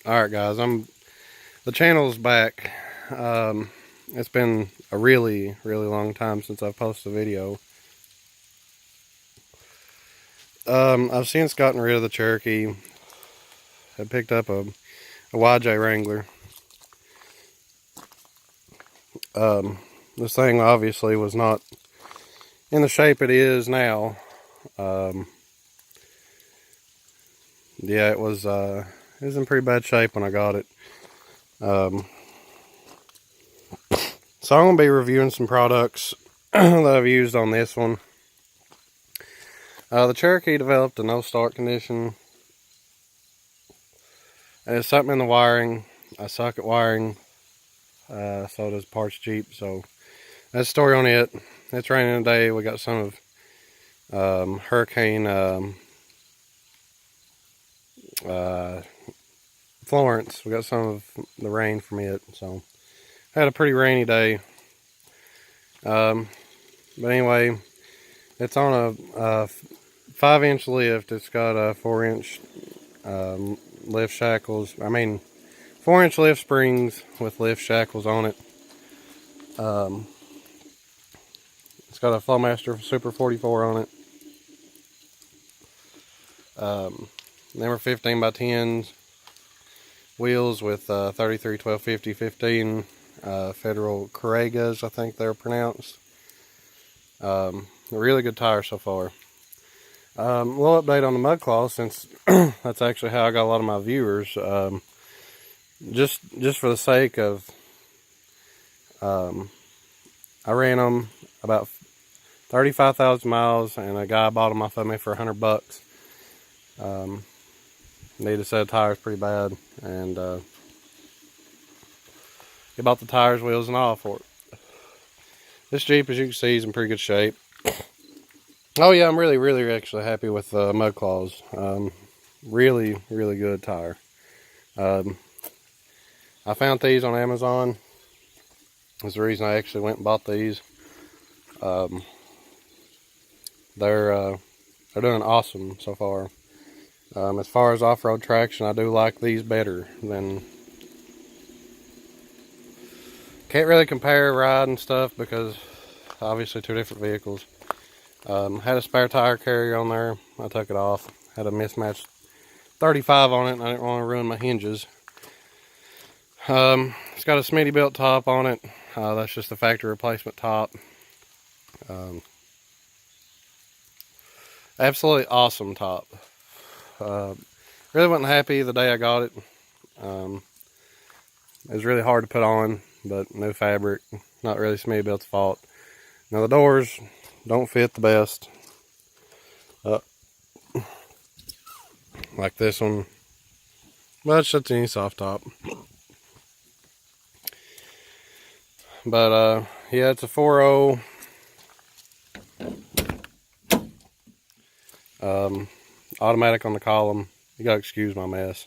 Alright guys, the channel's back. It's been a really long time since I've posted a video. I've since gotten rid of the Cherokee. I picked up a YJ Wrangler. This thing obviously was not in the shape it is now. Yeah, it was in pretty bad shape when I got it. So I'm going to be reviewing some products that I've used on this one. The Cherokee developed a no start condition. And it's something in the wiring. I suck at wiring. So does Parts Jeep. So that's the story on it. It's raining today. We got some of Hurricane Florence. We got some of the rain from it. So had a pretty rainy day. But anyway, it's on a 5-inch lift. It's got a 4-inch lift shackles. 4-inch lift springs with lift shackles on it. It's got a Flowmaster Super 44 on it. Them are 15 by 10s. Wheels with 33 1250 15 Federal Corregas, I think they're pronounced. A really good tire so far. A little update on the mud claws, since that's actually how I got a lot of my viewers. Just for the sake of, I ran them about 35,000 miles, and a guy bought them off of me for $100. Needed a set of tires pretty bad, and he bought the tires, wheels, and all for it. This Jeep, as you can see, is in pretty good shape. Oh yeah, I'm really actually happy with mud claws. Really good tire. I found these on Amazon. That's the reason I actually went and bought these. They're doing awesome so far. As far as off-road traction, I do like these better than... Can't really compare ride and stuff because obviously two different vehicles. Had a spare tire carrier on there. I took it off. Had a mismatched 35 on it, and I didn't want to ruin my hinges. It's got a Smittybilt top on it. That's just a factory replacement top. Absolutely awesome top. Really wasn't happy the day I got it. It was really hard to put on, but new fabric, not really Smittybilt's fault. Now the doors don't fit the best. Like this one. Well, it's just any soft top. But yeah, it's a 4.0. Automatic on the column. You gotta excuse my mess.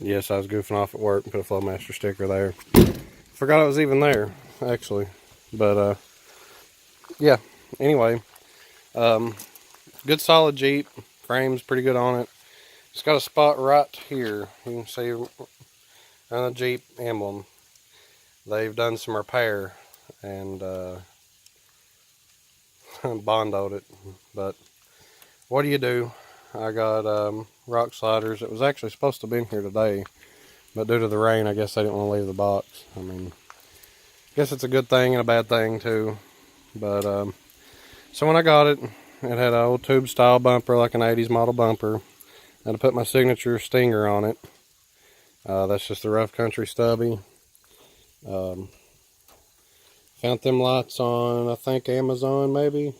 Yes, I was goofing off at work and put a Flowmaster sticker there. Forgot it was even there, actually. But yeah, anyway. Good solid Jeep. Frame's pretty good on it. It's got a spot right here. You can see on the Jeep emblem. They've done some repair and bondoed it. But what do you do? I got rock sliders. It was actually supposed to be in here today, but due to the rain, I guess they didn't want to leave the box. I guess it's a good thing and a bad thing too. But so when I got it, it had an old tube style bumper, like an 80s model bumper. I had to put my signature stinger on it. That's just the Rough Country stubby. Found them lights on, I think, Amazon maybe.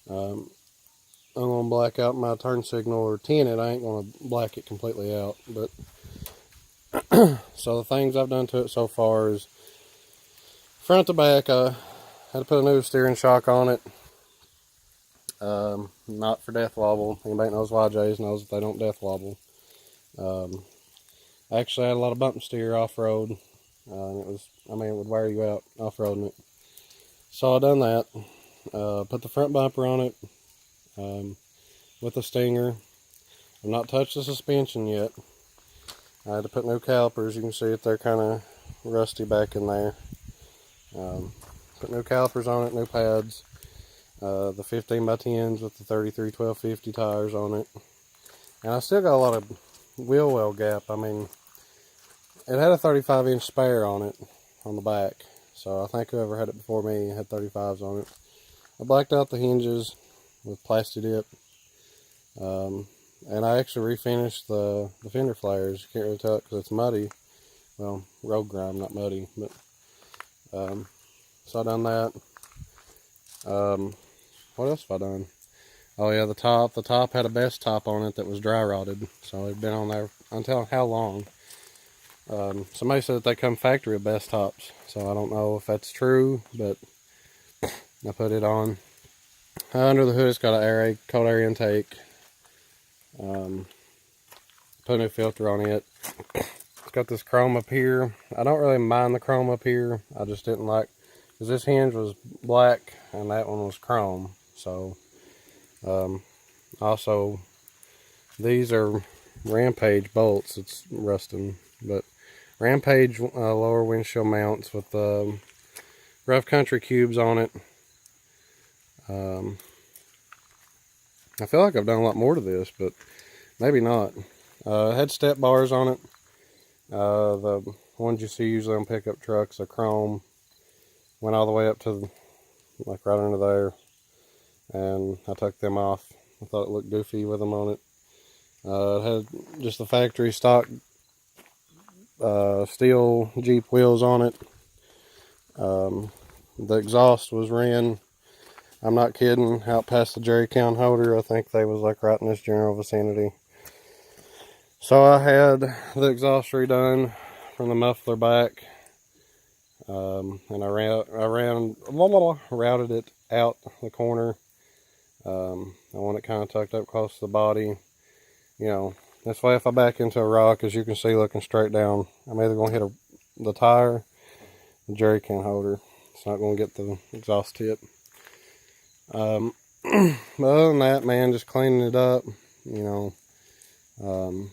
I'm going to black out my turn signal, or tint it. I ain't going to black it completely out. But so the things I've done to it so far is front to back, I had to put a new steering shock on it. Not for death wobble. Anybody knows YJs knows that they don't death wobble. I actually had a lot of bump and steer off-road. It would wear you out off-roading it. So I done that. Put the front bumper on it with a stinger. I've not touched the suspension yet. I had to put new calipers. You can see it, they're kind of rusty back in there. Put new calipers on it, new pads. The 15 by 10s with the 33 1250 tires on it. And I still got a lot of wheel well gap. I mean, it had a 35-inch spare on it on the back. So I think whoever had it before me had 35s on it. I blacked out the hinges with Plastidip. And I actually refinished the fender flares. You can't really tell it because it's muddy. Well, road grime, not muddy. But so I done that. What else have I done? Oh yeah, the top had a best top on it that was dry rotted. So it'd been on there until how long. Somebody said that they come factory with best tops. So I don't know if that's true, but I put it on. Under the hood it's got a cold air intake. Put a new filter on it. It's got this chrome up here. I don't really mind the chrome up here. I just didn't like, because this hinge was black and that one was chrome. So also these are Rampage bolts. It's rusting, but Rampage lower windshield mounts with Rough Country cubes on it. I feel like I've done a lot more to this, but maybe not. It had step bars on it. The ones you see usually on pickup trucks are chrome. Went all the way up to like right under there, and I took them off. I thought it looked goofy with them on it. It had just the factory stock steel Jeep wheels on it. The exhaust was ran, I'm not kidding, out past the jerry can holder. I think they was like right in this general vicinity. So I had the exhaust redone from the muffler back, and I routed it out the corner. I want it kind of tucked up close to the body. You know, this way if I back into a rock, as you can see looking straight down, I'm either going to hit the tire, the jerry can holder. It's not going to get the exhaust tip. But other than that, man, just cleaning it up, you know,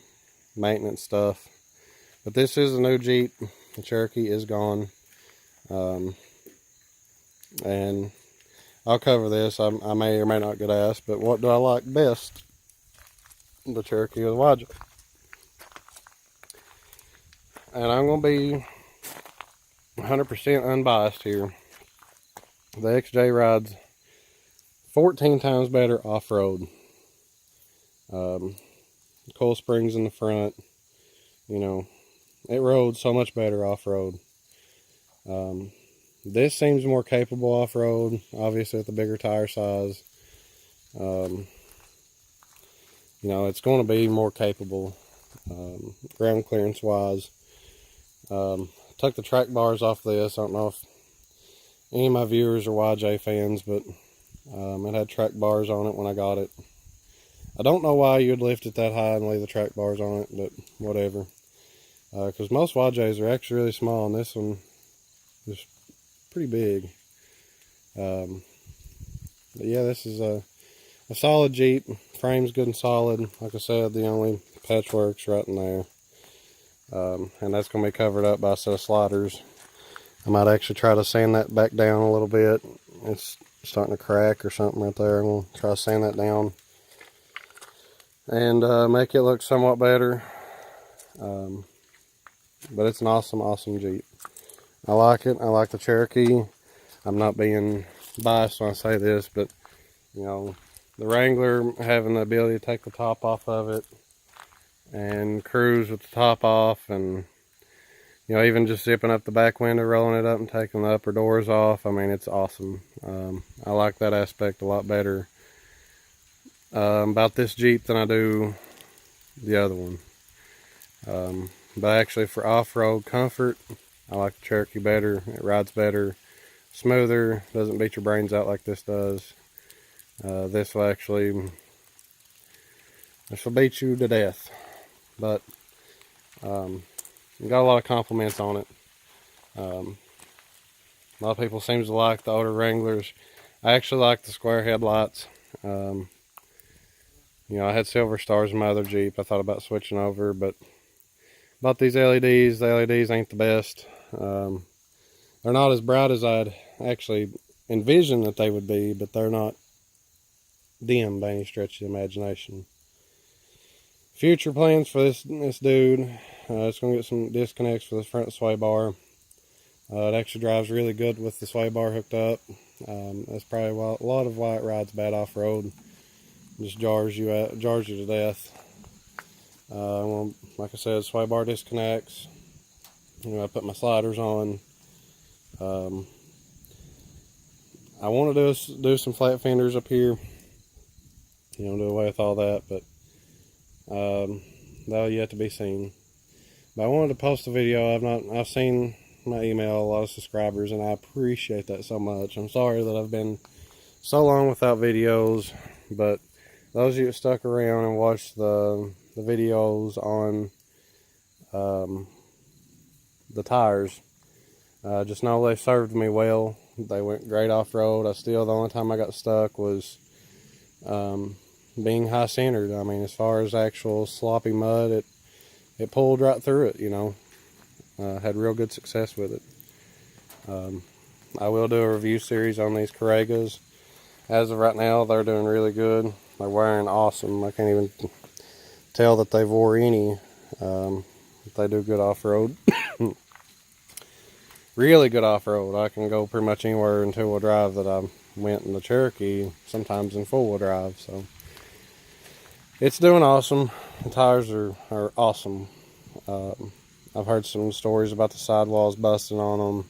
maintenance stuff. But this is a new Jeep. The Cherokee is gone. And I'll cover this. I may or may not get asked, but what do I like best? The Cherokee or the YJ? And I'm going to be 100% unbiased here. The XJ rides 14 times better off-road. Coil springs in the front. You know, it rode so much better off-road. This seems more capable off-road, obviously with the bigger tire size. You know, it's going to be more capable ground clearance wise. Took the track bars off this. I don't know if any of my viewers are YJ fans, but it had track bars on it when I got it. I don't know why you'd lift it that high and leave the track bars on it, but whatever. Because most YJs are actually really small, and this one is pretty big. But yeah, this is a solid Jeep. Frame's good and solid. Like I said, the only patchwork's right in there. And that's going to be covered up by a set of sliders. I might actually try to sand that back down a little bit. It's starting to crack or something right there. I'm going to try to sand that down and make it look somewhat better. But it's an awesome Jeep. I like it. I like the Cherokee. I'm not being biased when I say this, but you know, the Wrangler, having the ability to take the top off of it and cruise with the top off, and you know, even just zipping up the back window, rolling it up and taking the upper doors off. I mean, it's awesome. I like that aspect a lot better about this Jeep than I do the other one. But actually for off-road comfort, I like the Cherokee better. It rides better, smoother, doesn't beat your brains out like this does. This will beat you to death. But got a lot of compliments on it. A lot of people seem to like the older Wranglers. I actually like the square headlights. You You know, I had silver stars in my other Jeep. I thought about switching over, but bought these LEDs. The LEDs ain't the best. They're not as bright as I'd actually envisioned that they would be, but they're not dim by any stretch of the imagination. Future plans for this dude. It's going to get some disconnects for the front sway bar. It actually drives really good with the sway bar hooked up. That's probably why a lot of why it rides bad off-road. Just jars you to death. Well, like I said, sway bar disconnects. You know, I put my sliders on. I want to do some flat fenders up here. You know, do away with all that, but that'll yet to be seen. But I wanted to post a video. I've seen my email, a lot of subscribers, and I appreciate that so much. I'm sorry that I've been so long without videos, but those of you that stuck around and watched the videos on the tires, just know they served me well. They went great off-road. The only time I got stuck was being high centered. I mean, as far as actual sloppy mud, it pulled right through it, you know. Had real good success with it. I will do a review series on these Corregas. As of right now, they're doing really good. They're wearing awesome. I can't even tell that they've wore any. They do good off-road. Really good off-road. I can go pretty much anywhere in two-wheel drive that I went in the Cherokee, sometimes in four-wheel drive. So it's doing awesome. The tires are awesome. I've heard some stories about the sidewalls busting on them,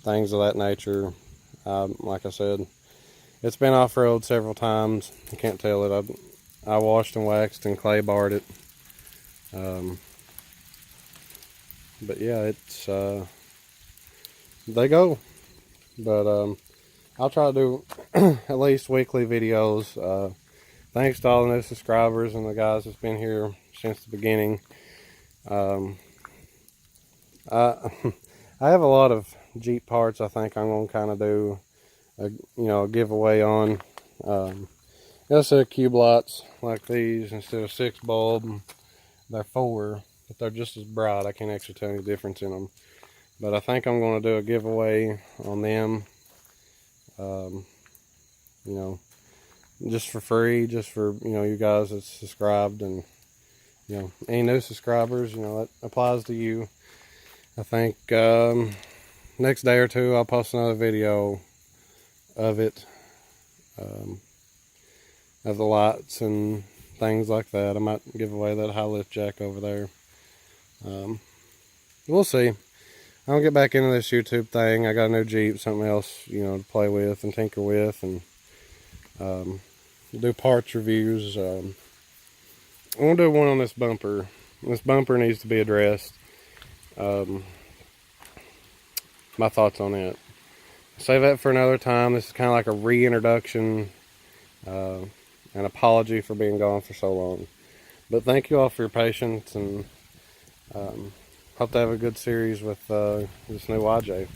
things of that nature. Like I said, it's been off-road several times. I can't tell it. I washed and waxed and clay barred it. But yeah, it's they go. But I'll try to do at least weekly videos. Thanks to all the new subscribers and the guys that's been here since the beginning. I have a lot of Jeep parts I think I'm going to kind of do a giveaway on. Instead of cube lights like these, instead of 6 bulb, they're 4, but they're just as bright. I can't actually tell any difference in them. But I think I'm going to do a giveaway on them, just for free, just for, you guys that subscribed, and, any new subscribers, that applies to you. I think next day or two I'll post another video of it, of the lights and things like that. I might give away that high lift jack over there. We'll see. I'll get back into this YouTube thing. I got a new Jeep, something else, to play with and tinker with, and do parts reviews. I want to do one on this bumper. This bumper needs to be addressed. My thoughts on it. Save that for another time. This is kind of like a reintroduction, an apology for being gone for so long. But thank you all for your patience, and hope to have a good series with this new YJ.